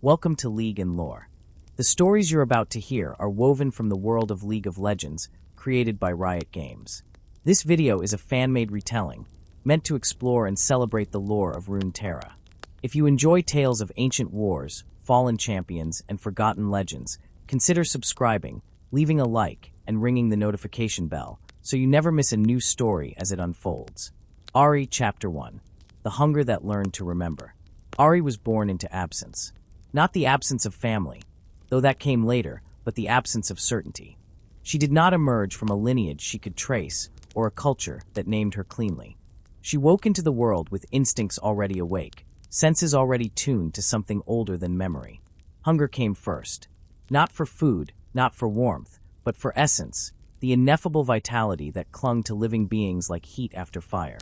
Welcome to League and Lore. The stories you're about to hear are woven from the world of League of Legends, created by Riot Games. This video is a fan-made retelling, meant to explore and celebrate the lore of Runeterra. If you enjoy tales of ancient wars, fallen champions, and forgotten legends, consider subscribing, leaving a like, and ringing the notification bell, so you never miss a new story as it unfolds. Ahri Chapter 1. The Hunger That Learned to Remember. Ahri was born into absence. Not the absence of family, though that came later, but the absence of certainty. She did not emerge from a lineage she could trace, or a culture that named her cleanly. She woke into the world with instincts already awake, senses already tuned to something older than memory. Hunger came first. Not for food, not for warmth, but for essence, the ineffable vitality that clung to living beings like heat after fire.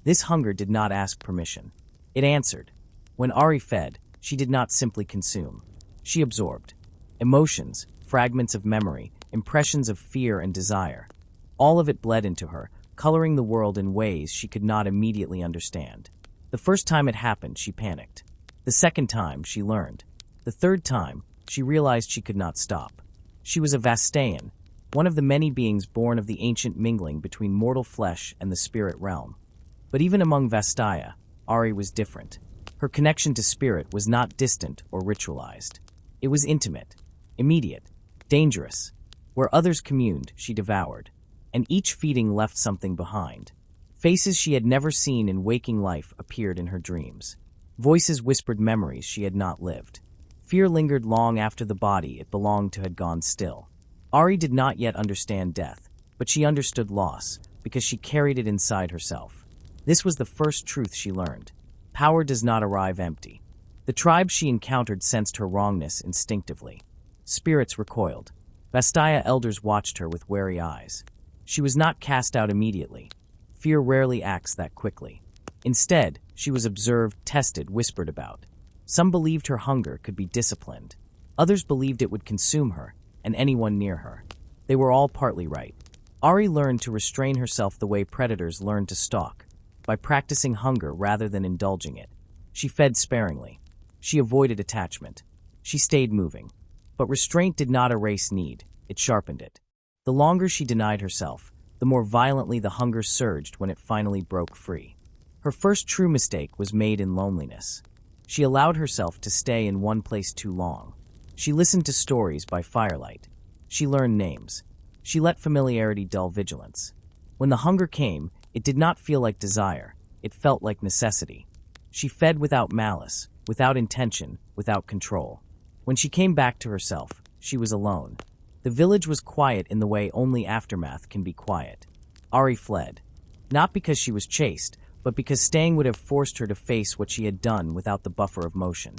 This hunger did not ask permission. It answered. When Ahri fed, she did not simply consume. She absorbed. Emotions, fragments of memory, impressions of fear and desire. All of it bled into her, coloring the world in ways she could not immediately understand. The first time it happened, she panicked. The second time, she learned. The third time, she realized she could not stop. She was a Vastayan, one of the many beings born of the ancient mingling between mortal flesh and the spirit realm. But even among Vastaya, Ahri was different. Her connection to spirit was not distant or ritualized. It was intimate, immediate, dangerous. Where others communed, she devoured, and each feeding left something behind. Faces she had never seen in waking life appeared in her dreams. Voices whispered memories she had not lived. Fear lingered long after the body it belonged to had gone still. Ahri did not yet understand death, but she understood loss, because she carried it inside herself. This was the first truth she learned. Power does not arrive empty. The tribe she encountered sensed her wrongness instinctively. Spirits recoiled. Vastaya elders watched her with wary eyes. She was not cast out immediately. Fear rarely acts that quickly. Instead, she was observed, tested, whispered about. Some believed her hunger could be disciplined. Others believed it would consume her, and anyone near her. They were all partly right. Ahri learned to restrain herself the way predators learn to stalk, by practicing hunger rather than indulging it. She fed sparingly. She avoided attachment. She stayed moving. But restraint did not erase need, it sharpened it. The longer she denied herself, the more violently the hunger surged when it finally broke free. Her first true mistake was made in loneliness. She allowed herself to stay in one place too long. She listened to stories by firelight. She learned names. She let familiarity dull vigilance. When the hunger came, it did not feel like desire. It felt like necessity. She fed without malice, without intention, without control. When she came back to herself, she was alone. The village was quiet in the way only aftermath can be quiet. Ahri fled. Not because she was chased, but because staying would have forced her to face what she had done without the buffer of motion.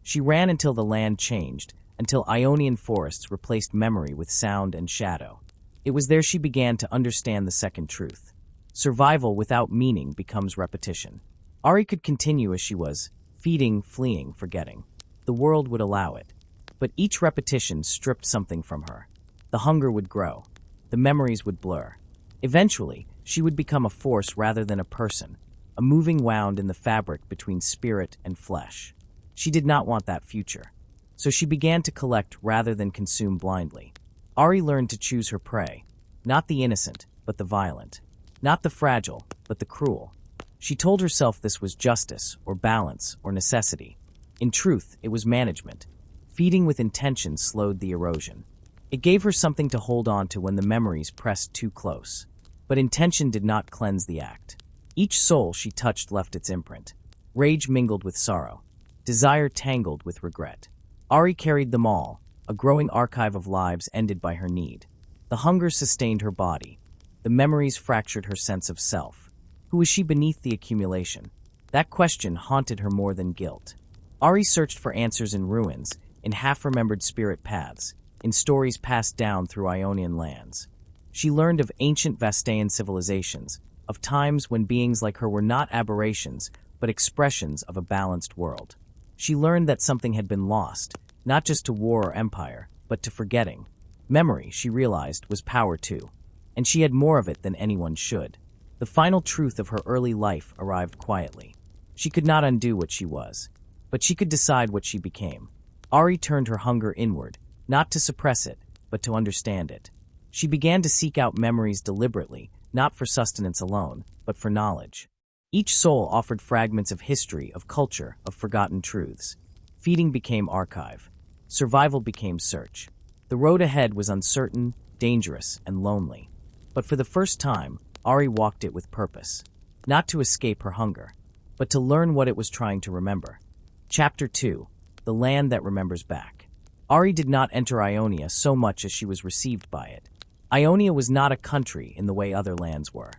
She ran until the land changed, until Ionian forests replaced memory with sound and shadow. It was there she began to understand the second truth. Survival without meaning becomes repetition. Ahri could continue as she was, feeding, fleeing, forgetting. The world would allow it. But each repetition stripped something from her. The hunger would grow. The memories would blur. Eventually, she would become a force rather than a person, a moving wound in the fabric between spirit and flesh. She did not want that future. So she began to collect rather than consume blindly. Ahri learned to choose her prey, not the innocent, but the violent. Not the fragile, but the cruel. She told herself this was justice, or balance, or necessity. In truth, it was management. Feeding with intention slowed the erosion. It gave her something to hold on to when the memories pressed too close. But intention did not cleanse the act. Each soul she touched left its imprint. Rage mingled with sorrow. Desire tangled with regret. Ahri carried them all, a growing archive of lives ended by her need. The hunger sustained her body. The memories fractured her sense of self. Who was she beneath the accumulation? That question haunted her more than guilt. Ahri searched for answers in ruins, in half-remembered spirit paths, in stories passed down through Ionian lands. She learned of ancient Vastayan civilizations, of times when beings like her were not aberrations, but expressions of a balanced world. She learned that something had been lost, not just to war or empire, but to forgetting. Memory, she realized, was power too. And she had more of it than anyone should. The final truth of her early life arrived quietly. She could not undo what she was, but she could decide what she became. Ahri turned her hunger inward, not to suppress it, but to understand it. She began to seek out memories deliberately, not for sustenance alone, but for knowledge. Each soul offered fragments of history, of culture, of forgotten truths. Feeding became archive. Survival became search. The road ahead was uncertain, dangerous, and lonely. But for the first time, Ahri walked it with purpose. Not to escape her hunger, but to learn what it was trying to remember. Chapter 2. The Land That Remembers Back. Ahri did not enter Ionia so much as she was received by it. Ionia was not a country in the way other lands were.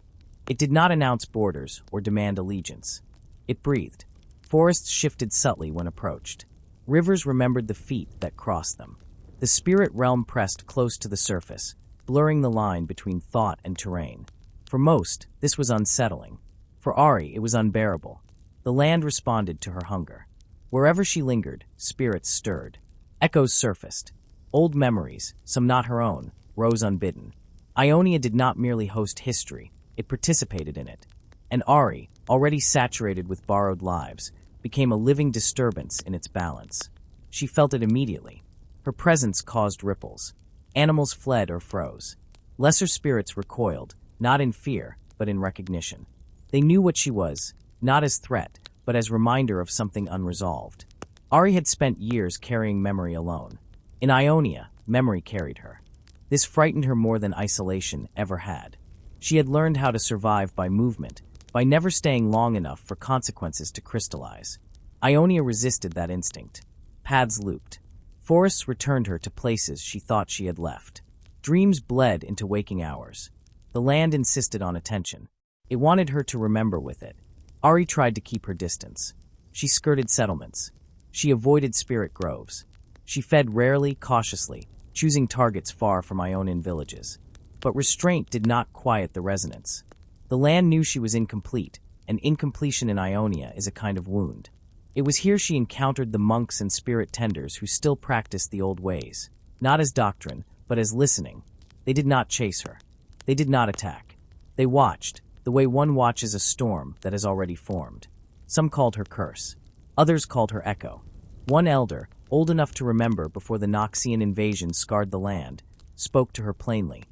It did not announce borders or demand allegiance. It breathed. Forests shifted subtly when approached. Rivers remembered the feet that crossed them. The spirit realm pressed close to the surface, blurring the line between thought and terrain. For most, this was unsettling. For Ahri, it was unbearable. The land responded to her hunger. Wherever she lingered, spirits stirred. Echoes surfaced. Old memories, some not her own, rose unbidden. Ionia did not merely host history, it participated in it. And Ahri, already saturated with borrowed lives, became a living disturbance in its balance. She felt it immediately. Her presence caused ripples. Animals fled or froze. Lesser spirits recoiled, not in fear, but in recognition. They knew what she was, not as threat, but as reminder of something unresolved. Ahri had spent years carrying memory alone. In Ionia, memory carried her. This frightened her more than isolation ever had. She had learned how to survive by movement, by never staying long enough for consequences to crystallize. Ionia resisted that instinct. Paths looped. Forests returned her to places she thought she had left. Dreams bled into waking hours. The land insisted on attention. It wanted her to remember with it. Ahri tried to keep her distance. She skirted settlements. She avoided spirit groves. She fed rarely, cautiously, choosing targets far from Ionian villages. But restraint did not quiet the resonance. The land knew she was incomplete, and incompletion in Ionia is a kind of wound. It was here she encountered the monks and spirit tenders who still practiced the old ways, not as doctrine, but as listening. They did not chase her. They did not attack. They watched, the way one watches a storm that has already formed. Some called her curse. Others called her echo. One elder, old enough to remember before the Noxian invasion scarred the land, spoke to her plainly.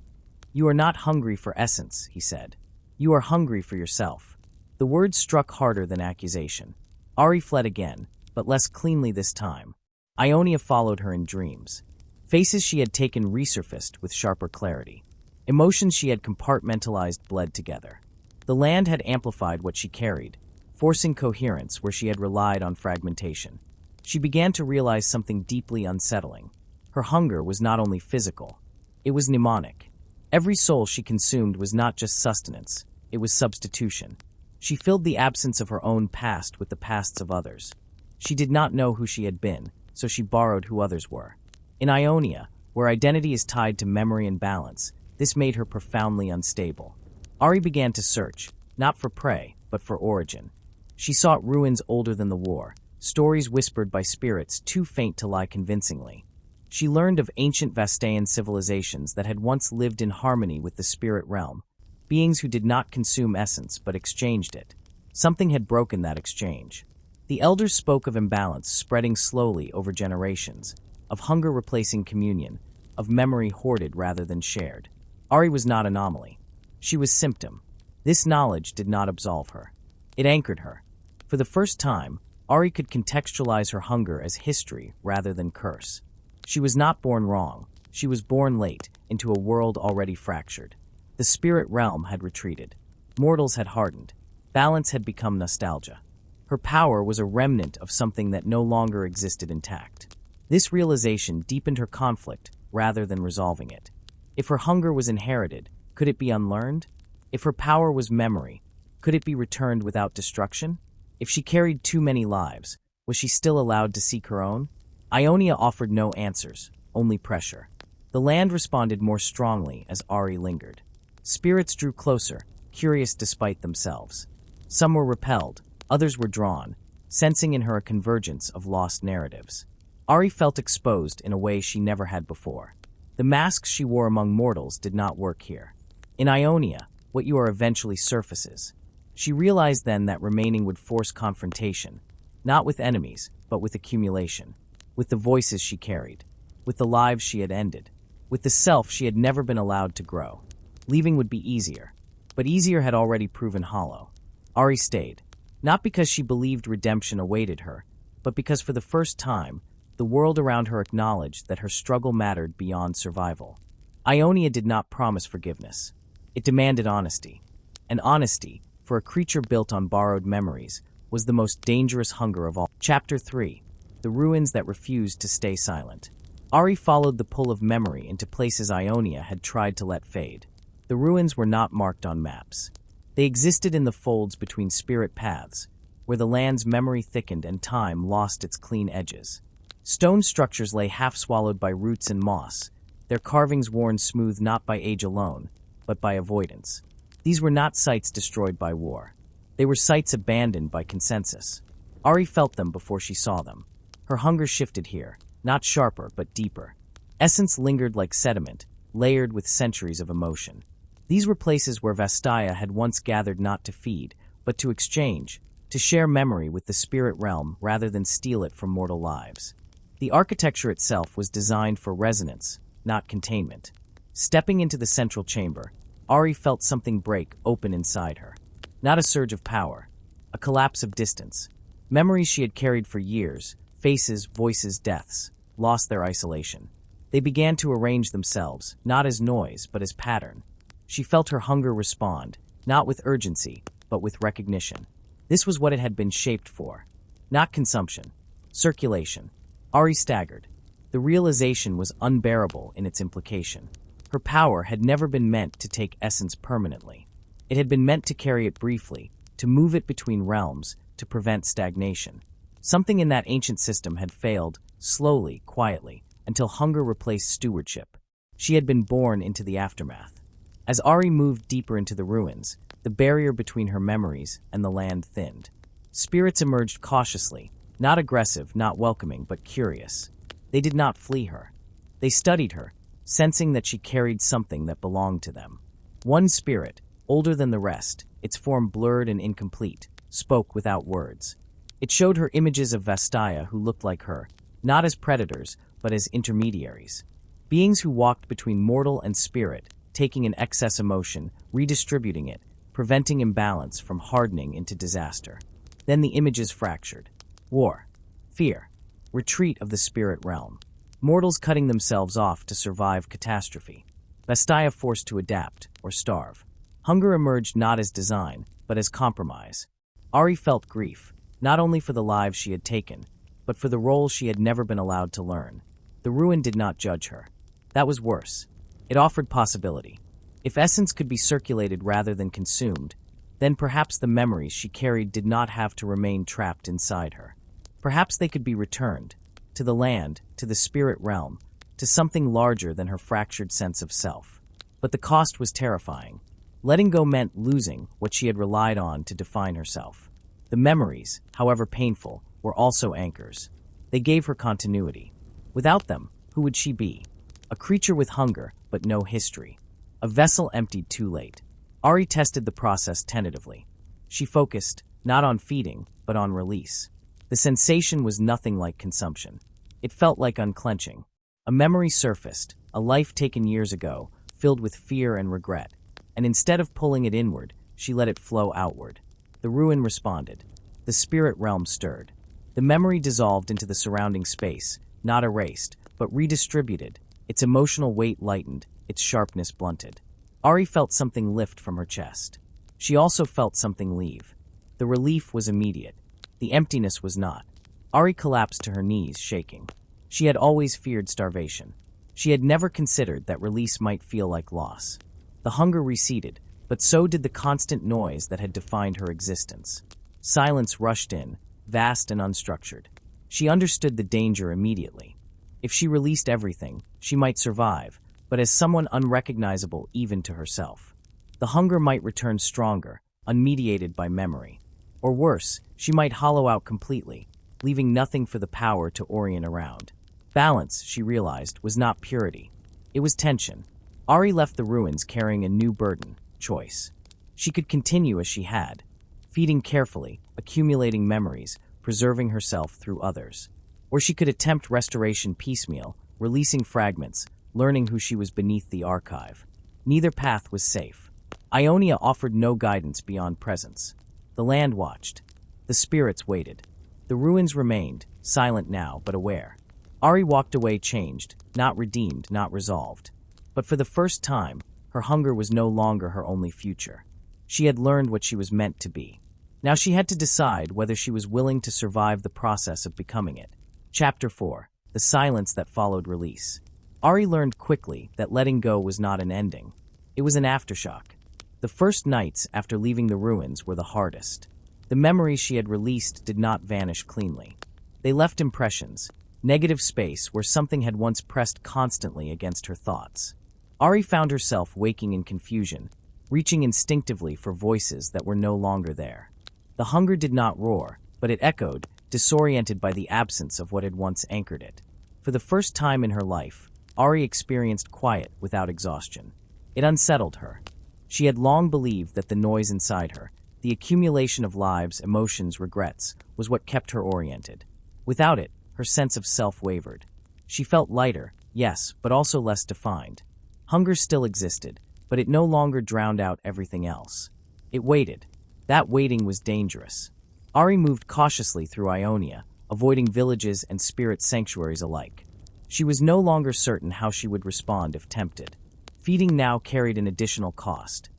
"You are not hungry for essence," he said. "You are hungry for yourself." The words struck harder than accusation. Ahri fled again, but less cleanly this time. Ionia followed her in dreams. Faces she had taken resurfaced with sharper clarity. Emotions she had compartmentalized bled together. The land had amplified what she carried, forcing coherence where she had relied on fragmentation. She began to realize something deeply unsettling. Her hunger was not only physical, it was mnemonic. Every soul she consumed was not just sustenance, it was substitution. She filled the absence of her own past with the pasts of others. She did not know who she had been, so she borrowed who others were. In Ionia, where identity is tied to memory and balance, this made her profoundly unstable. Ahri began to search, not for prey, but for origin. She sought ruins older than the war, stories whispered by spirits too faint to lie convincingly. She learned of ancient Vastaean civilizations that had once lived in harmony with the spirit realm, beings who did not consume essence but exchanged it. Something had broken that exchange. The elders spoke of imbalance spreading slowly over generations, of hunger replacing communion, of memory hoarded rather than shared. Ahri was not anomaly. She was symptom. This knowledge did not absolve her. It anchored her. For the first time, Ahri could contextualize her hunger as history rather than curse. She was not born wrong. She was born late, into a world already fractured. The spirit realm had retreated. Mortals had hardened. Balance had become nostalgia. Her power was a remnant of something that no longer existed intact. This realization deepened her conflict rather than resolving it. If her hunger was inherited, could it be unlearned? If her power was memory, could it be returned without destruction? If she carried too many lives, was she still allowed to seek her own? Ionia offered no answers, only pressure. The land responded more strongly as Ahri lingered. Spirits drew closer, curious despite themselves. Some were repelled, others were drawn, sensing in her a convergence of lost narratives. Ahri felt exposed in a way she never had before. The masks she wore among mortals did not work here. In Ionia, what you are eventually surfaces. She realized then that remaining would force confrontation, not with enemies, but with accumulation. with the voices she carried, with the lives she had ended, with the self she had never been allowed to grow. Leaving would be easier, but easier had already proven hollow. Ahri stayed, not because she believed redemption awaited her, but because for the first time, the world around her acknowledged that her struggle mattered beyond survival. Ionia did not promise forgiveness. It demanded honesty. And honesty, for a creature built on borrowed memories, was the most dangerous hunger of all. Chapter 3. The Ruins That Refused to Stay Silent. Ahri followed the pull of memory into places Ionia had tried to let fade. The ruins were not marked on maps. They existed in the folds between spirit paths, where the land's memory thickened and time lost its clean edges. Stone structures lay half-swallowed by roots and moss, their carvings worn smooth not by age alone, but by avoidance. These were not sites destroyed by war. They were sites abandoned by consensus. Ahri felt them before she saw them. Her hunger shifted here, not sharper but deeper. Essence lingered like sediment, layered with centuries of emotion. These were places where Vastaya had once gathered not to feed, but to exchange, to share memory with the spirit realm rather than steal it from mortal lives. The architecture itself was designed for resonance, not containment. Stepping into the central chamber, Ahri felt something break open inside her. Not a surge of power, a collapse of distance. Memories she had carried for years, faces, voices, deaths, lost their isolation. They began to arrange themselves, not as noise, but as pattern. She felt her hunger respond, not with urgency, but with recognition. This was what it had been shaped for. Not consumption. Circulation. Ahri staggered. The realization was unbearable in its implication. Her power had never been meant to take essence permanently. It had been meant to carry it briefly, to move it between realms, to prevent stagnation. Something in that ancient system had failed, slowly, quietly, until hunger replaced stewardship. She had been born into the aftermath. As Ahri moved deeper into the ruins, the barrier between her memories and the land thinned. Spirits emerged cautiously, not aggressive, not welcoming, but curious. They did not flee her. They studied her, sensing that she carried something that belonged to them. One spirit, older than the rest, its form blurred and incomplete, spoke without words. It showed her images of Vastaya who looked like her, not as predators, but as intermediaries. Beings who walked between mortal and spirit, taking an excess emotion, redistributing it, preventing imbalance from hardening into disaster. Then the images fractured. War. Fear. Retreat of the spirit realm. Mortals cutting themselves off to survive catastrophe. Vastaya forced to adapt, or starve. Hunger emerged not as design, but as compromise. Ahri felt grief, not only for the lives she had taken, but for the role she had never been allowed to learn. The ruin did not judge her. That was worse. It offered possibility. If essence could be circulated rather than consumed, then perhaps the memories she carried did not have to remain trapped inside her. Perhaps they could be returned, to the land, to the spirit realm, to something larger than her fractured sense of self. But the cost was terrifying. Letting go meant losing what she had relied on to define herself. The memories, however painful, were also anchors. They gave her continuity. Without them, who would she be? A creature with hunger, but no history. A vessel emptied too late. Ahri tested the process tentatively. She focused, not on feeding, but on release. The sensation was nothing like consumption. It felt like unclenching. A memory surfaced, a life taken years ago, filled with fear and regret. And instead of pulling it inward, she let it flow outward. The ruin responded. The spirit realm stirred. The memory dissolved into the surrounding space, not erased, but redistributed. Its emotional weight lightened, its sharpness blunted. Ahri felt something lift from her chest. She also felt something leave. The relief was immediate. The emptiness was not. Ahri collapsed to her knees, shaking. She had always feared starvation. She had never considered that release might feel like loss. The hunger receded, but so did the constant noise that had defined her existence. Silence rushed in, vast and unstructured. She understood the danger immediately. If she released everything, she might survive, but as someone unrecognizable even to herself. The hunger might return stronger, unmediated by memory. Or worse, she might hollow out completely, leaving nothing for the power to orient around. Balance, she realized, was not purity. It was tension. Ahri left the ruins carrying a new burden, choice. She could continue as she had, feeding carefully, accumulating memories, preserving herself through others. Or she could attempt restoration piecemeal, releasing fragments, learning who she was beneath the archive. Neither path was safe. Ionia offered no guidance beyond presence. The land watched. The spirits waited. The ruins remained, silent now but aware. Ahri walked away changed, not redeemed, not resolved. But for the first time, her hunger was no longer her only future. She had learned what she was meant to be. Now she had to decide whether she was willing to survive the process of becoming it. Chapter 4. The Silence That Followed Release. Ahri learned quickly that letting go was not an ending. It was an aftershock. The first nights after leaving the ruins were the hardest. The memories she had released did not vanish cleanly. They left impressions, negative space where something had once pressed constantly against her thoughts. Ahri found herself waking in confusion, reaching instinctively for voices that were no longer there. The hunger did not roar, but it echoed, disoriented by the absence of what had once anchored it. For the first time in her life, Ahri experienced quiet without exhaustion. It unsettled her. She had long believed that the noise inside her, the accumulation of lives, emotions, regrets, was what kept her oriented. Without it, her sense of self wavered. She felt lighter, yes, but also less defined. Hunger still existed, but it no longer drowned out everything else. It waited. That waiting was dangerous. Ahri moved cautiously through Ionia, avoiding villages and spirit sanctuaries alike. She was no longer certain how she would respond if tempted. Feeding now carried an additional cost.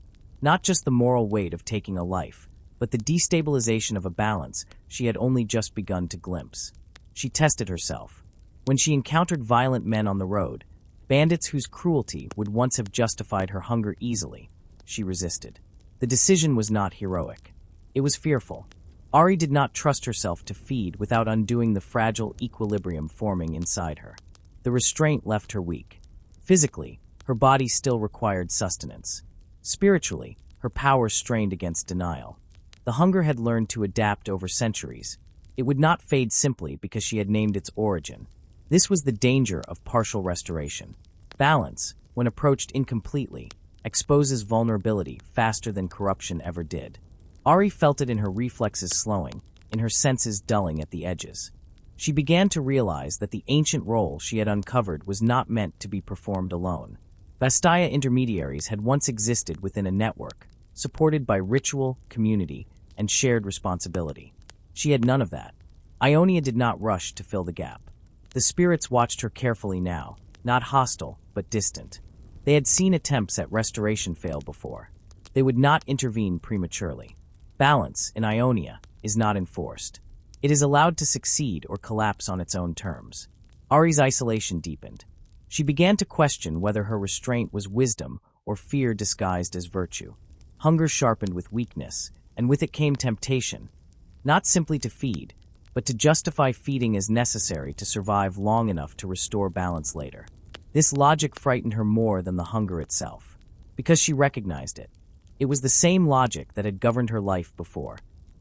Not just the moral weight of taking a life, but the destabilization of a balance she had only just begun to glimpse. She tested herself. When she encountered violent men on the road, bandits whose cruelty would once have justified her hunger easily, she resisted. The decision was not heroic. It was fearful. Ahri did not trust herself to feed without undoing the fragile equilibrium forming inside her. The restraint left her weak. Physically, her body still required sustenance. Spiritually, her power strained against denial. The hunger had learned to adapt over centuries. It would not fade simply because she had named its origin. This was the danger of partial restoration. Balance, when approached incompletely, exposes vulnerability faster than corruption ever did. Ahri felt it in her reflexes slowing, in her senses dulling at the edges. She began to realize that the ancient role she had uncovered was not meant to be performed alone. Vastaya intermediaries had once existed within a network, supported by ritual, community, and shared responsibility. She had none of that. Ionia did not rush to fill the gap. The spirits watched her carefully now, not hostile, but distant. They had seen attempts at restoration fail before. They would not intervene prematurely. Balance, in Ionia, is not enforced. It is allowed to succeed or collapse on its own terms. Ahri's isolation deepened. She began to question whether her restraint was wisdom or fear disguised as virtue. Hunger sharpened with weakness, and with it came temptation, not simply to feed, but to justify feeding as necessary to survive long enough to restore balance later. This logic frightened her more than the hunger itself, because she recognized it. It was the same logic that had governed her life before,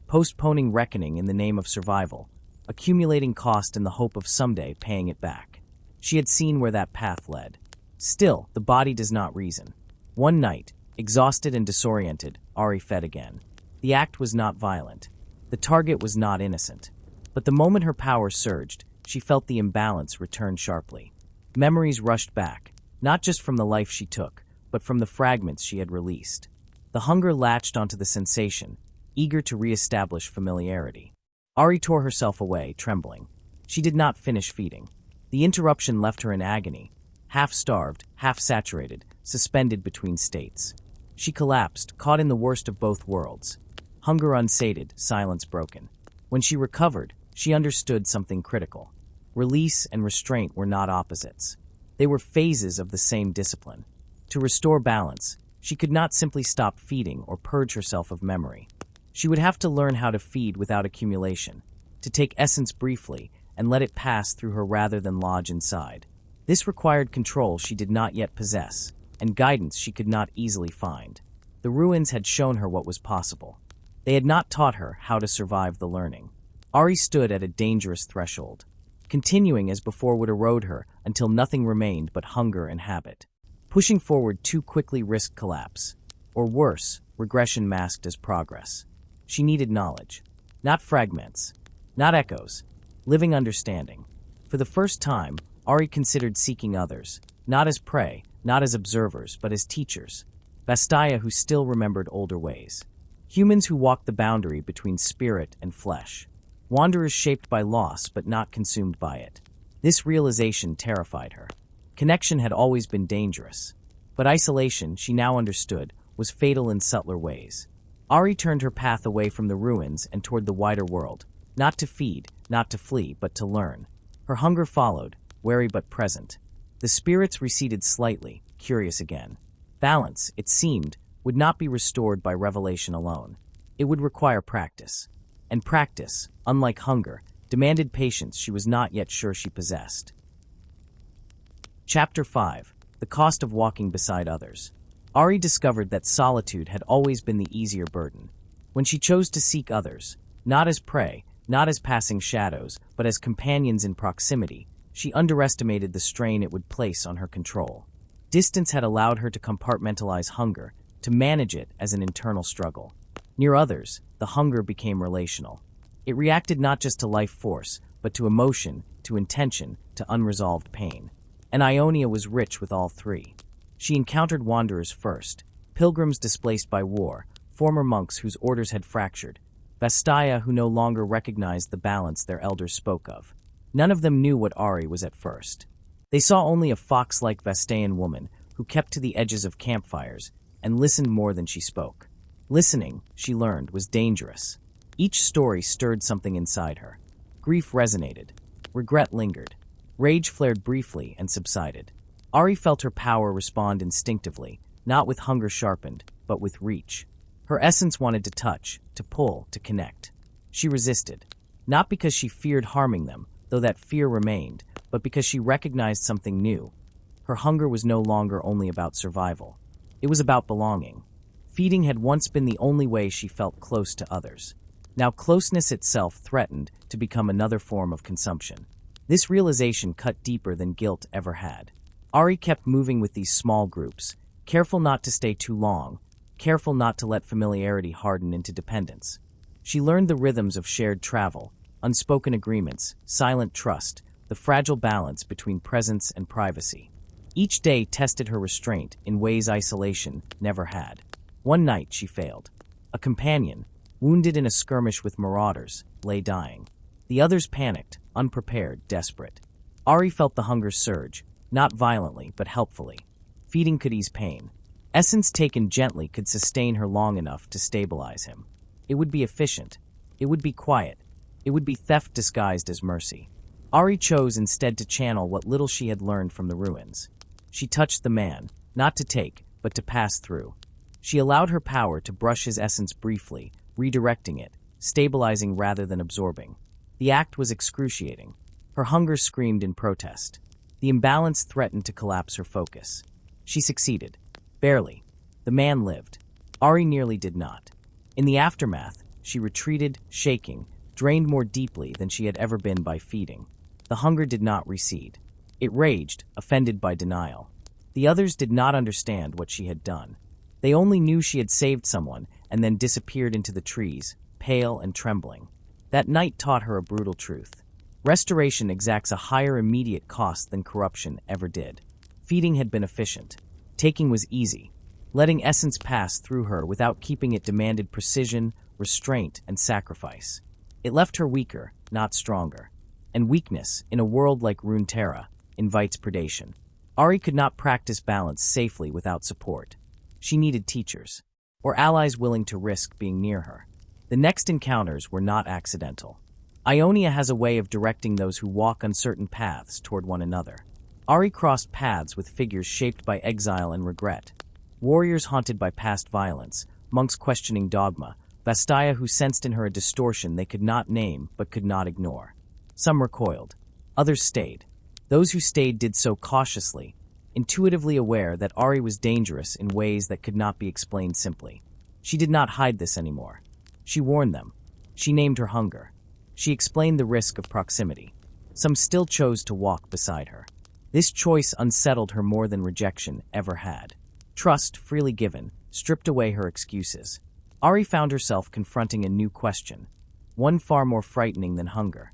postponing reckoning in the name of survival, accumulating cost in the hope of someday paying it back. She had seen where that path led. Still, the body does not reason. One night, exhausted and disoriented, Ahri fed again. The act was not violent. The target was not innocent. But the moment her power surged, she felt the imbalance return sharply. Memories rushed back, not just from the life she took, but from the fragments she had released. The hunger latched onto the sensation, eager to reestablish familiarity. Ahri tore herself away, trembling. She did not finish feeding. The interruption left her in agony, half-starved, half-saturated, suspended between states. She collapsed, caught in the worst of both worlds. Hunger unsated, silence broken. When she recovered, she understood something critical. Release and restraint were not opposites. They were phases of the same discipline. To restore balance, she could not simply stop feeding or purge herself of memory. She would have to learn how to feed without accumulation, to take essence briefly and let it pass through her rather than lodge inside. This required control she did not yet possess, and guidance she could not easily find. The ruins had shown her what was possible. They had not taught her how to survive the learning. Ahri stood at a dangerous threshold. Continuing as before would erode her until nothing remained but hunger and habit. Pushing forward too quickly risked collapse, or worse, regression masked as progress. She needed knowledge, not fragments, not echoes, living understanding. For the first time, Ahri considered seeking others, not as prey, not as observers, but as teachers. Vastaya who still remembered older ways. Humans who walked the boundary between spirit and flesh. Wanderers shaped by loss but not consumed by it. This realization terrified her. Connection had always been dangerous. But isolation, she now understood, was fatal in subtler ways. Ahri turned her path away from the ruins and toward the wider world, not to feed, not to flee, but to learn. Her hunger followed, wary but present. The spirits receded slightly, curious again. Balance, it seemed, would not be restored by revelation alone. It would require practice. And practice, unlike hunger, demanded patience she was not yet sure she possessed. Chapter 5. The Cost of Walking Beside Others. Ahri discovered that solitude had always been the easier burden. When she chose to seek others, not as prey, not as passing shadows, but as companions in proximity, she underestimated the strain it would place on her control. Distance had allowed her to compartmentalize hunger, to manage it as an internal struggle. Near others, the hunger became relational. It reacted not just to life force, but to emotion, to intention, to unresolved pain. And Ionia was rich with all three. She encountered wanderers first, pilgrims displaced by war, former monks whose orders had fractured, Vastaya who no longer recognized the balance their elders spoke of. None of them knew what Ahri was at first. They saw only a fox-like Vastayan woman who kept to the edges of campfires and listened more than she spoke. Listening, she learned, was dangerous. Each story stirred something inside her. Grief resonated. Regret lingered. Rage flared briefly and subsided. Ahri felt her power respond instinctively, not with hunger sharpened, but with reach. Her essence wanted to touch, to pull, to connect. She resisted, not because she feared harming them, though that fear remained, but because she recognized something new. Her hunger was no longer only about survival. It was about belonging. Feeding had once been the only way she felt close to others. Now closeness itself threatened to become another form of consumption. This realization cut deeper than guilt ever had. Ahri kept moving with these small groups, careful not to stay too long, careful not to let familiarity harden into dependence. She learned the rhythms of shared travel, unspoken agreements, silent trust, the fragile balance between presence and privacy. Each day tested her restraint in ways isolation never had. One night she failed. A companion, wounded in a skirmish with marauders, lay dying. The others panicked, unprepared, desperate. Ahri felt the hunger surge, not violently, but helpfully. Feeding could ease pain. Essence taken gently could sustain her long enough to stabilize him. It would be efficient. It would be quiet. It would be theft disguised as mercy. Ahri chose instead to channel what little she had learned from the ruins. She touched the man, not to take, but to pass through. She allowed her power to brush his essence briefly, redirecting it, stabilizing rather than absorbing. The act was excruciating. Her hunger screamed in protest. The imbalance threatened to collapse her focus. She succeeded. Barely. The man lived. Ahri nearly did not. In the aftermath, she retreated, shaking, drained more deeply than she had ever been by feeding. The hunger did not recede. It raged, offended by denial. The others did not understand what she had done. They only knew she had saved someone and then disappeared into the trees, pale and trembling. That night taught her a brutal truth. Restoration exacts a higher immediate cost than corruption ever did. Feeding had been efficient. Taking was easy. Letting essence pass through her without keeping it demanded precision, restraint, and sacrifice. It left her weaker, not stronger. And weakness, in a world like Runeterra, invites predation. Ahri could not practice balance safely without support. She needed teachers, or allies willing to risk being near her. The next encounters were not accidental. Ionia has a way of directing those who walk uncertain paths toward one another. Ahri crossed paths with figures shaped by exile and regret. Warriors haunted by past violence, monks questioning dogma, Vastaya who sensed in her a distortion they could not name but could not ignore. Some recoiled. Others stayed. Those who stayed did so cautiously, intuitively aware that Ahri was dangerous in ways that could not be explained simply. She did not hide this anymore. She warned them. She named her hunger. She explained the risk of proximity. Some still chose to walk beside her. This choice unsettled her more than rejection ever had. Trust, freely given, stripped away her excuses. Ahri found herself confronting a new question, one far more frightening than hunger.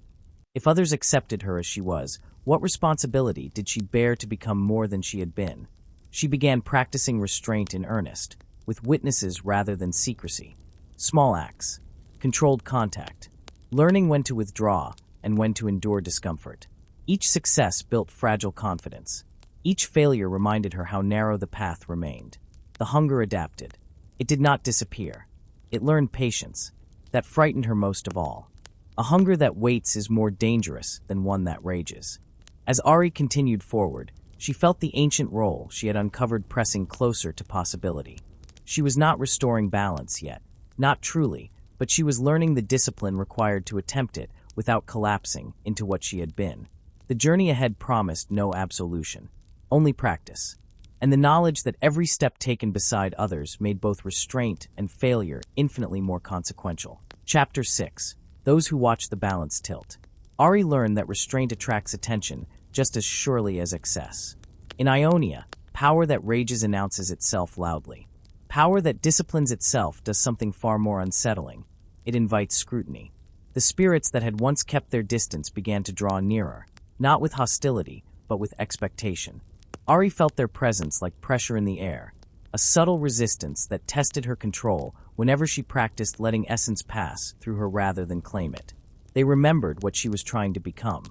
If others accepted her as she was, what responsibility did she bear to become more than she had been? She began practicing restraint in earnest, with witnesses rather than secrecy. Small acts, controlled contact, learning when to withdraw and when to endure discomfort. Each success built fragile confidence. Each failure reminded her how narrow the path remained. The hunger adapted. It did not disappear. It learned patience. That frightened her most of all. A hunger that waits is more dangerous than one that rages. As Ahri continued forward, she felt the ancient role she had uncovered pressing closer to possibility. She was not restoring balance yet, not truly, but she was learning the discipline required to attempt it without collapsing into what she had been. The journey ahead promised no absolution, only practice, and the knowledge that every step taken beside others made both restraint and failure infinitely more consequential. Chapter 6. Those who watch the balance tilt. Ahri learned that restraint attracts attention just as surely as excess. In Ionia, power that rages announces itself loudly. Power that disciplines itself does something far more unsettling. It invites scrutiny. The spirits that had once kept their distance began to draw nearer, not with hostility, but with expectation. Ahri felt their presence like pressure in the air, a subtle resistance that tested her control whenever she practiced letting essence pass through her rather than claim it. They remembered what she was trying to become,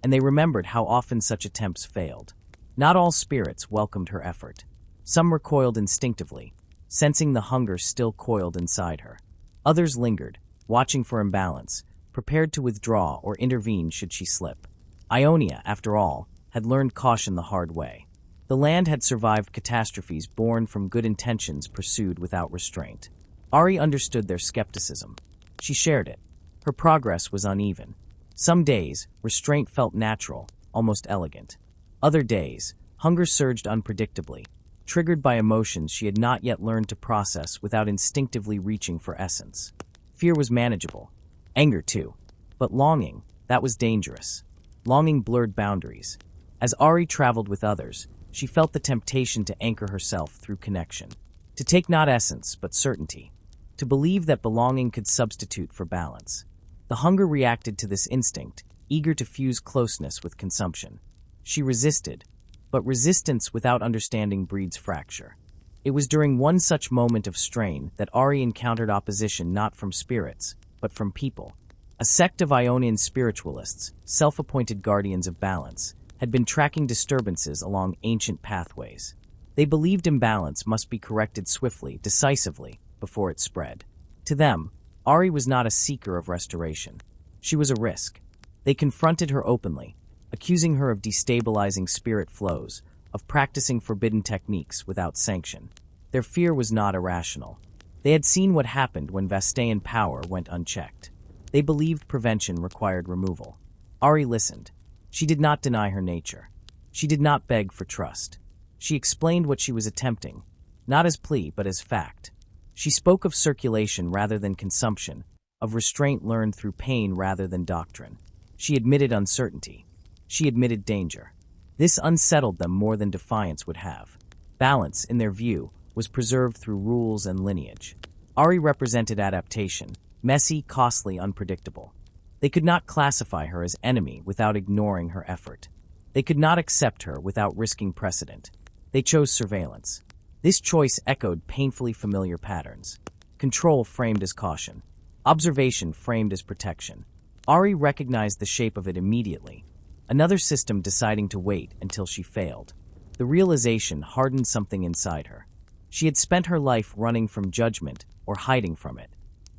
and they remembered how often such attempts failed. Not all spirits welcomed her effort. Some recoiled instinctively, sensing the hunger still coiled inside her. Others lingered, watching for imbalance, prepared to withdraw or intervene should she slip. Ionia, after all, had learned caution the hard way. The land had survived catastrophes born from good intentions pursued without restraint. Ahri understood their skepticism. She shared it. Her progress was uneven. Some days, restraint felt natural, almost elegant. Other days, hunger surged unpredictably, triggered by emotions she had not yet learned to process without instinctively reaching for essence. Fear was manageable. Anger, too. But longing, that was dangerous. Longing blurred boundaries. As Ahri traveled with others, she felt the temptation to anchor herself through connection. To take not essence, but certainty. To believe that belonging could substitute for balance. The hunger reacted to this instinct, eager to fuse closeness with consumption. She resisted, but resistance without understanding breeds fracture. It was during one such moment of strain that Ahri encountered opposition not from spirits, but from people. A sect of Ionian spiritualists, self-appointed guardians of balance, had been tracking disturbances along ancient pathways. They believed imbalance must be corrected swiftly, decisively, before it spread. To them, Ahri was not a seeker of restoration. She was a risk. They confronted her openly, accusing her of destabilizing spirit flows, of practicing forbidden techniques without sanction. Their fear was not irrational. They had seen what happened when Vastaean power went unchecked. They believed prevention required removal. Ahri listened. She did not deny her nature. She did not beg for trust. She explained what she was attempting, not as plea but as fact. She spoke of circulation rather than consumption, of restraint learned through pain rather than doctrine. She admitted uncertainty. She admitted danger. This unsettled them more than defiance would have. Balance, in their view, was preserved through rules and lineage. Ahri represented adaptation, messy, costly, unpredictable. They could not classify her as enemy without ignoring her effort. They could not accept her without risking precedent. They chose surveillance. This choice echoed painfully familiar patterns. Control framed as caution. Observation framed as protection. Ahri recognized the shape of it immediately. Another system deciding to wait until she failed. The realization hardened something inside her. She had spent her life running from judgment or hiding from it.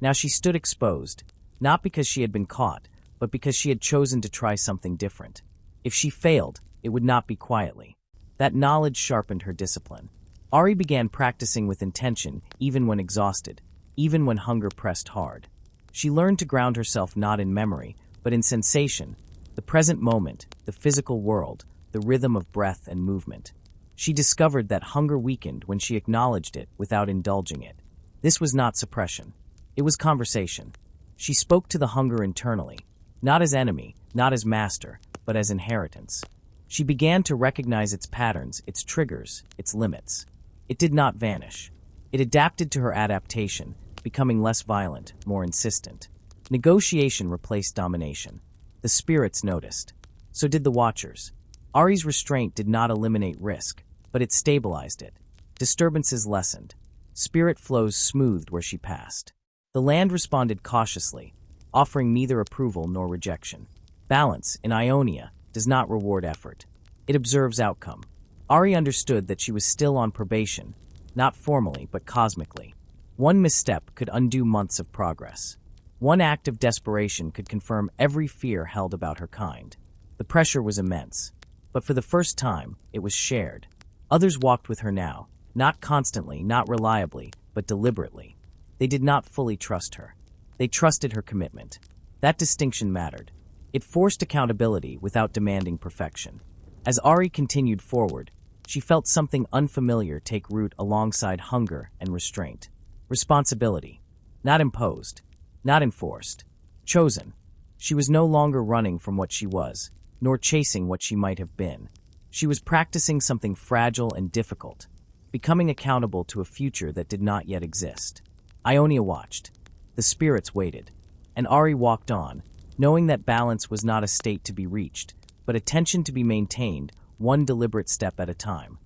Now she stood exposed, not because she had been caught, but because she had chosen to try something different. If she failed, it would not be quietly. That knowledge sharpened her discipline. Ahri began practicing with intention, even when exhausted, even when hunger pressed hard. She learned to ground herself not in memory, but in sensation, the present moment, the physical world, the rhythm of breath and movement. She discovered that hunger weakened when she acknowledged it without indulging it. This was not suppression. It was conversation. She spoke to the hunger internally, not as enemy, not as master, but as inheritance. She began to recognize its patterns, its triggers, its limits. It did not vanish. It adapted to her adaptation, becoming less violent, more insistent. Negotiation replaced domination. The spirits noticed. So did the watchers. Ahri's restraint did not eliminate risk, but it stabilized it. Disturbances lessened. Spirit flows smoothed where she passed. The land responded cautiously, offering neither approval nor rejection. Balance, in Ionia, does not reward effort. It observes outcome. Ahri understood that she was still on probation, not formally but cosmically. One misstep could undo months of progress. One act of desperation could confirm every fear held about her kind. The pressure was immense, but for the first time, it was shared. Others walked with her now, not constantly, not reliably, but deliberately. They did not fully trust her. They trusted her commitment. That distinction mattered. It forced accountability without demanding perfection. As Ahri continued forward, she felt something unfamiliar take root alongside hunger and restraint. Responsibility. Not imposed. Not enforced. Chosen. She was no longer running from what she was, nor chasing what she might have been. She was practicing something fragile and difficult, becoming accountable to a future that did not yet exist. Ionia watched. The spirits waited. And Ahri walked on, knowing that balance was not a state to be reached, but a tension to be maintained, one deliberate step at a time.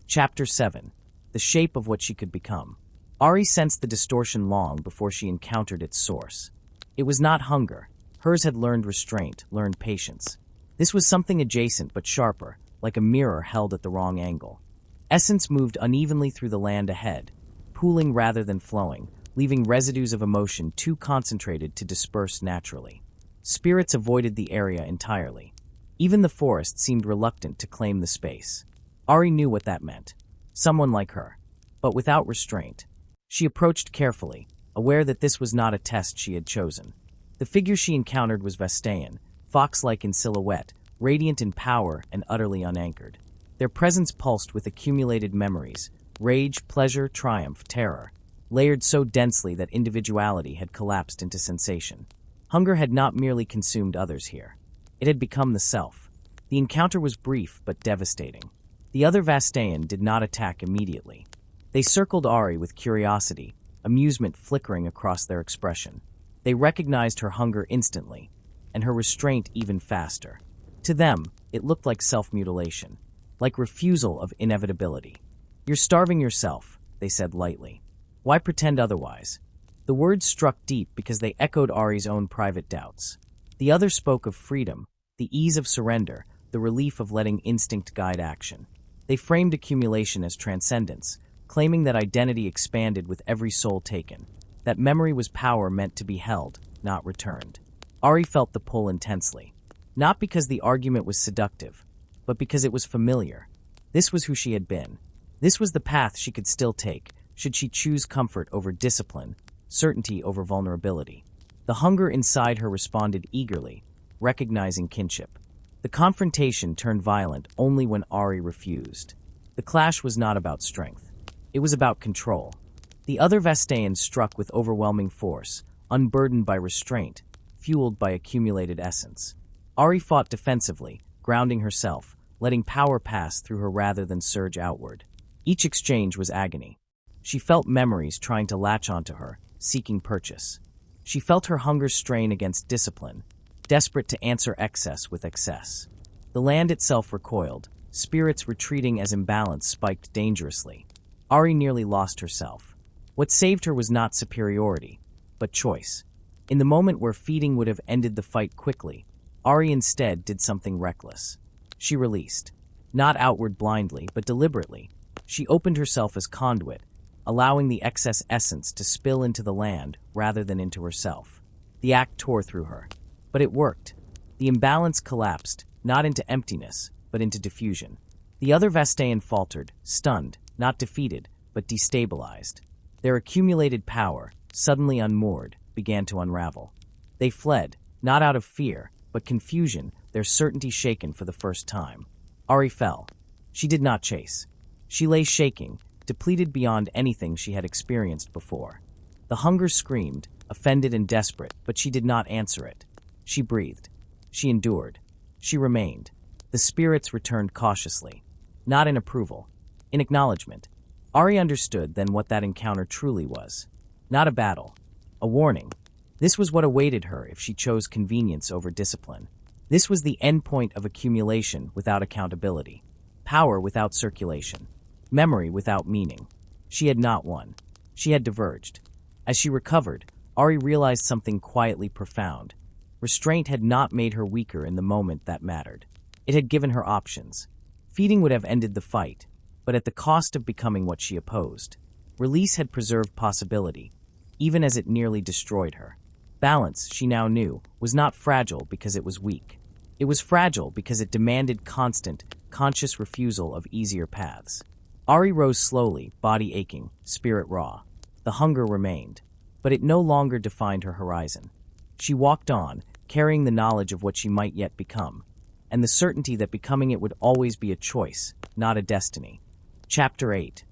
Chapter 7. The shape of what she could become. Ahri sensed the distortion long before she encountered its source. It was not hunger. Hers had learned restraint, learned patience. This was something adjacent but sharper, like a mirror held at the wrong angle. Essence moved unevenly through the land ahead, pooling rather than flowing, leaving residues of emotion too concentrated to disperse naturally. Spirits avoided the area entirely. Even the forest seemed reluctant to claim the space. Ahri knew what that meant. Someone like her, but without restraint. She approached carefully, aware that this was not a test she had chosen. The figure she encountered was Vestaean, fox-like in silhouette, radiant in power and utterly unanchored. Their presence pulsed with accumulated memories, rage, pleasure, triumph, terror, layered so densely that individuality had collapsed into sensation. Hunger had not merely consumed others here. It had become the self. The encounter was brief but devastating. The other Vestaean did not attack immediately. They circled Ahri with curiosity, amusement flickering across their expression. They recognized her hunger instantly, and her restraint even faster. To them, it looked like self-mutilation, like refusal of inevitability. "You're starving yourself," they said lightly. "Why pretend otherwise?" The words struck deep because they echoed Ahri's own private doubts. The other spoke of freedom, the ease of surrender, the relief of letting instinct guide action. They framed accumulation as transcendence, claiming that identity expanded with every soul taken, that memory was power meant to be held, not returned. Ahri felt the pull intensely, not because the argument was seductive, but because it was familiar. This was who she had been. This was the path she could still take, should she choose comfort over discipline, certainty over vulnerability. The hunger inside her responded eagerly, recognizing kinship. The confrontation turned violent only when Ahri refused. The clash was not about strength. It was about control. The other Vestaean struck with overwhelming force, unburdened by restraint, fueled by accumulated essence. Ahri fought defensively, grounding herself, letting power pass through her rather than surge outward. Each exchange was agony. She felt memories trying to latch onto her, seeking purchase. She felt her hunger strain against discipline, desperate to answer excess with excess. The land itself recoiled, spirits retreating as imbalance spiked dangerously. Ahri nearly lost herself. What saved her was not superiority, but choice. In the moment where feeding would have ended the fight quickly, Ahri instead did something reckless. She released. Not outward blindly, but deliberately. She opened herself as conduit, allowing the excess essence to spill into the land rather than into herself. The act tore through her. But it worked. The imbalance collapsed, not into emptiness, but into diffusion. The other Vestaean faltered, stunned, not defeated, but destabilized. Their accumulated power, suddenly unmoored, began to unravel. They fled, not out of fear, but confusion, their certainty shaken for the first time. Ahri fell. She did not chase. She lay shaking, depleted beyond anything she had experienced before. The hunger screamed, offended and desperate, but she did not answer it. She breathed. She endured. She remained. The spirits returned cautiously. Not in approval. In acknowledgement. Ahri understood then what that encounter truly was. Not a battle. A warning. This was what awaited her if she chose convenience over discipline. This was the endpoint of accumulation without accountability, power without circulation, memory without meaning. She had not won. She had diverged. As she recovered, Ahri realized something quietly profound. Restraint had not made her weaker in the moment that mattered. It had given her options. Feeding would have ended the fight, but at the cost of becoming what she opposed. Release had preserved possibility, even as it nearly destroyed her. Balance, she now knew, was not fragile because it was weak. It was fragile because it demanded constant, conscious refusal of easier paths. Ahri rose slowly, body aching, spirit raw. The hunger remained, but it no longer defined her horizon. She walked on, carrying the knowledge of what she might yet become, and the certainty that becoming it would always be a choice, not a destiny. Chapter 8.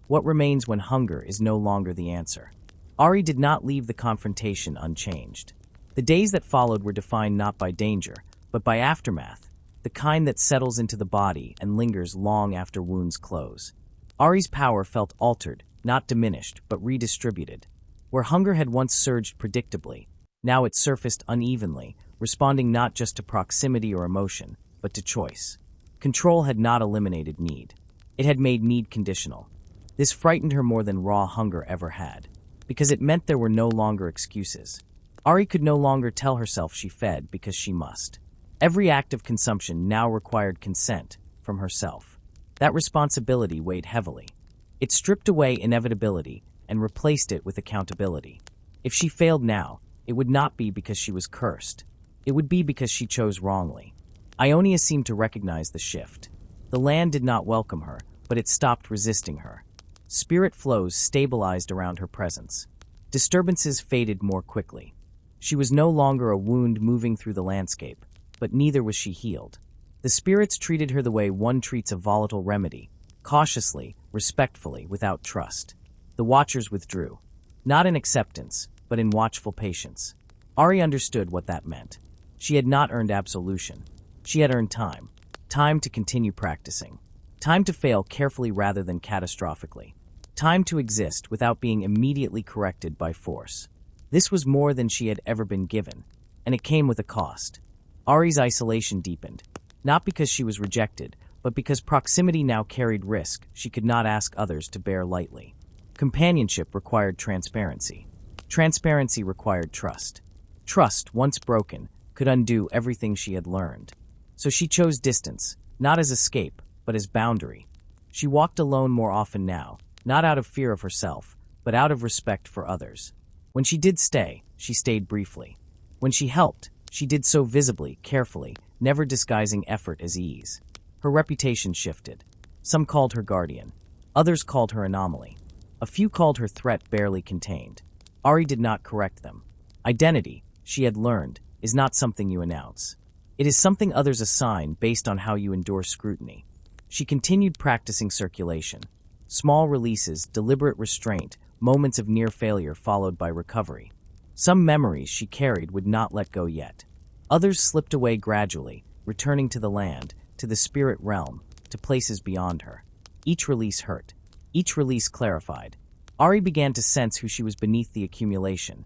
What remains when hunger is no longer the answer. Ahri did not leave the confrontation unchanged. The days that followed were defined not by danger, but by aftermath, the kind that settles into the body and lingers long after wounds close. Ahri's power felt altered, not diminished, but redistributed. Where hunger had once surged predictably, now it surfaced unevenly, responding not just to proximity or emotion, but to choice. Control had not eliminated need. It had made need conditional. This frightened her more than raw hunger ever had, because it meant there were no longer excuses. Ahri could no longer tell herself she fed because she must. Every act of consumption now required consent from herself. That responsibility weighed heavily. It stripped away inevitability and replaced it with accountability. If she failed now, it would not be because she was cursed. It would be because she chose wrongly. Ionia seemed to recognize the shift. The land did not welcome her, but it stopped resisting her. Spirit flows stabilized around her presence. Disturbances faded more quickly. She was no longer a wound moving through the landscape, but neither was she healed. The spirits treated her the way one treats a volatile remedy, cautiously, respectfully, without trust. The Watchers withdrew, not in acceptance, but in watchful patience. Ahri understood what that meant. She had not earned absolution. She had earned time. Time to continue practicing. Time to fail carefully rather than catastrophically. Time to exist without being immediately corrected by force. This was more than she had ever been given, and it came with a cost. Ahri's isolation deepened, not because she was rejected, but because proximity now carried risk she could not ask others to bear lightly. Companionship required transparency. Transparency required trust. Trust, once broken, could undo everything she had learned. So she chose distance, not as escape, but as boundary. She walked alone more often now, not out of fear of herself, but out of respect for others. When she did stay, she stayed briefly. When she helped, she did so visibly, carefully, never disguising effort as ease. Her reputation shifted. Some called her guardian. Others called her anomaly. A few called her threat barely contained. Ahri did not correct them. Identity, she had learned, is not something you announce. It is something others assign based on how you endure scrutiny. She continued practicing circulation. Small releases, deliberate restraint, moments of near failure followed by recovery. Some memories she carried would not let go yet. Others slipped away gradually, returning to the land, to the spirit realm, to places beyond her. Each release hurt. Each release clarified. Ahri began to sense who she was beneath the accumulation.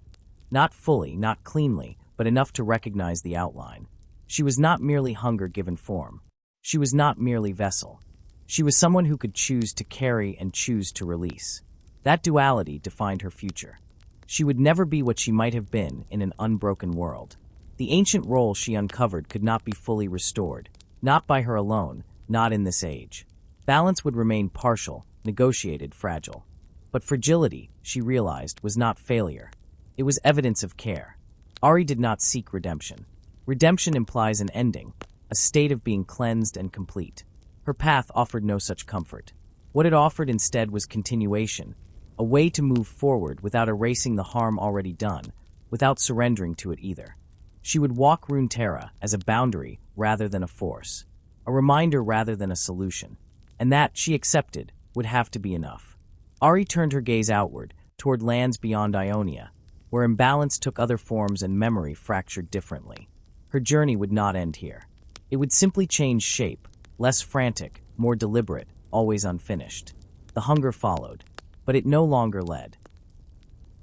Not fully, not cleanly, but enough to recognize the outline. She was not merely hunger given form. She was not merely vessel. She was someone who could choose to carry and choose to release. That duality defined her future. She would never be what she might have been in an unbroken world. The ancient role she uncovered could not be fully restored, not by her alone, not in this age. Balance would remain partial, negotiated, fragile. But fragility, she realized, was not failure. It was evidence of care. Ahri did not seek redemption. Redemption implies an ending, a state of being cleansed and complete. Her path offered no such comfort. What it offered instead was continuation, a way to move forward without erasing the harm already done, without surrendering to it either. She would walk Runeterra as a boundary rather than a force, a reminder rather than a solution, and that, she accepted, would have to be enough. Ahri turned her gaze outward, toward lands beyond Ionia, where imbalance took other forms and memory fractured differently. Her journey would not end here. It would simply change shape, less frantic, more deliberate, always unfinished. The hunger followed, but it no longer led.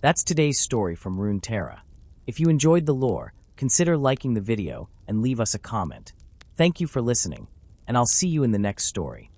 That's today's story from Runeterra. If you enjoyed the lore, consider liking the video and leave us a comment. Thank you for listening, and I'll see you in the next story.